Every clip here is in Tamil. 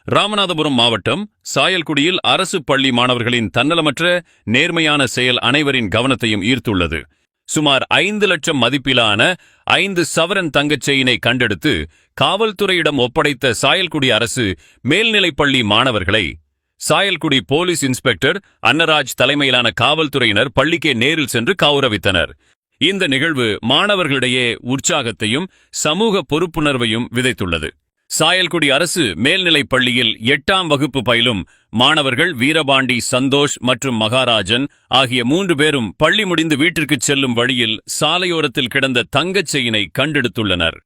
ராமநாதபுரம் மாவட்டம் சாயல்குடியில் அரசு பள்ளி மாணவர்களின் தன்னலமற்ற நேர்மையான செயல் அனைவரின் கவனத்தையும் ஈர்த்துள்ளது. சுமார் 5 லட்சம் மதிப்பிலான 5 சவரன் தங்கச் செயினை கண்டெடுத்து காவல்துறையிடம் ஒப்படைத்த சாயல்குடி அரசு மேல்நிலைப்பள்ளி மாணவர்களை சாயல்குடி போலீஸ் இன்ஸ்பெக்டர் அன்னராஜ் தலைமையிலான காவல்துறையினர் பள்ளிக்கே நேரில் சென்று கௌரவித்தனர். இந்த நிகழ்வு மாணவர்களிடையே உற்சாகத்தையும் சமூக பொறுப்புணர்வையும் விதைத்துள்ளது. சாயல்குடி அரசு மேல்நிலைப் பள்ளியில் 8ஆம் வகுப்பு பயிலும் மாணவர்கள் வீரபாண்டி, சந்தோஷ் மற்றும் மகாராஜன் ஆகிய 3 பேரும் பள்ளி முடிந்து வீட்டிற்குச் செல்லும் வழியில் சாலையோரத்தில் கிடந்த தங்கச் செயினை கண்டெடுத்துள்ளனர்.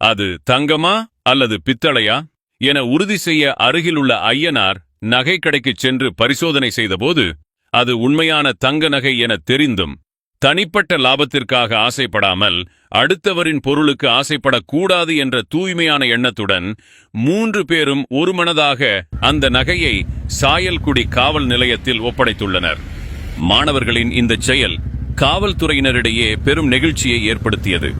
அது தங்கமா அல்லது பித்தளையா என உறுதி செய்ய அருகிலுள்ள ஐயனார் நகை கடைக்குச் சென்று பரிசோதனை செய்தபோது அது உண்மையான தங்க நகை என தெரிந்தும் தனிப்பட்ட லாபத்திற்காக ஆசைப்படாமல் அடுத்தவரின் பொருளுக்கு ஆசைப்படக்கூடாது என்ற தூய்மையான எண்ணத்துடன் 3 பேரும் ஒருமனதாக அந்த நகையை சாயல்குடி காவல் நிலையத்தில் ஒப்படைத்துள்ளனர். மாணவர்களின் இந்த செயல் காவல்துறையினரிடையே பெரும் நெகிழ்ச்சியை ஏற்படுத்தியது.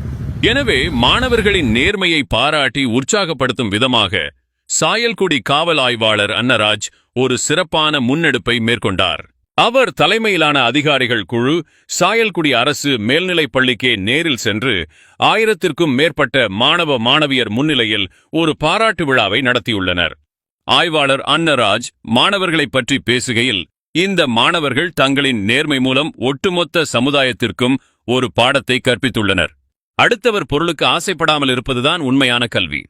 எனவே மாணவர்களின் நேர்மையை பாராட்டி உற்சாகப்படுத்தும் விதமாக சாயல்குடி காவல் ஆய்வாளர் அன்னராஜ் ஒரு சிறப்பான முன்னெடுப்பை மேற்கொண்டார். அவர் தலைமையிலான அதிகாரிகள் குழு சாயல்குடி அரசு மேல்நிலைப் பள்ளிக்கே நேரில் சென்று 1000க்கும் மேற்பட்ட மாணவ மாணவியர் முன்னிலையில் ஒரு பாராட்டு விழாவை நடத்தியுள்ளனர். ஆய்வாளர் அன்னராஜ் மாணவர்களைப் பற்றி பேசுகையில், இந்த மாணவர்கள் தங்களின் நேர்மை மூலம் ஒட்டுமொத்த சமுதாயத்திற்கும் ஒரு பாடத்தை கற்பித்துள்ளனர். அடுத்தவர் பொருளுக்கு ஆசைப்படாமல் இருப்பதுதான் உண்மையான கல்வி.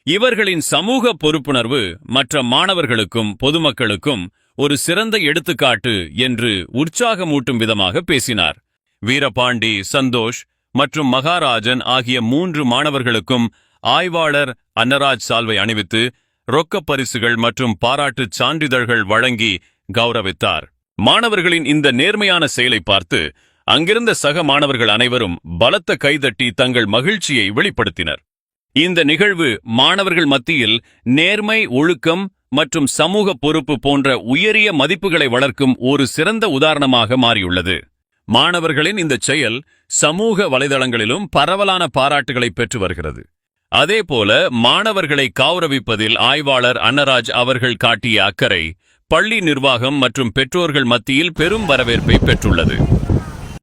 இவர்களின் சமூக பொறுப்புணர்வு மற்ற மாணவர்களுக்கும் பொதுமக்களுக்கும் ஒரு சிறந்த எடுத்துக்காட்டு என்று உற்சாகமூட்டும் விதமாக பேசினார். வீரபாண்டி, சந்தோஷ் மற்றும் மகாராஜன் ஆகிய 3 மாணவர்களுக்கும் ஆய்வாளர் அன்னராஜ் சால்வை அணிவித்து ரொக்கப் பரிசுகள் மற்றும் பாராட்டுச் சான்றிதழ்கள் வழங்கி கௌரவித்தார். மாணவர்களின் இந்த நேர்மையான செயலை பார்த்து அங்கிருந்த சக மாணவர்கள் அனைவரும் பலத்த கைதட்டி தங்கள் மகிழ்ச்சியை வெளிப்படுத்தினர். இந்த நிகழ்வு மாணவர்கள் மத்தியில் நேர்மை, ஒழுக்கம் மற்றும் சமூக பொறுப்பு போன்ற உயரிய மதிப்புகளை வளர்க்கும் ஒரு சிறந்த உதாரணமாக மாறியுள்ளது. மாணவர்களின் இந்த செயல் சமூக வலைதளங்களிலும் பரவலான பாராட்டுகளை பெற்று வருகிறது. அதேபோல மாணவர்களை கௌரவிப்பதில் ஆய்வாளர் அன்னராஜ் அவர்கள் காட்டிய அக்கறை பள்ளி நிர்வாகம் மற்றும் பெற்றோர்கள் மத்தியில் பெரும் வரவேற்பை பெற்றுள்ளது.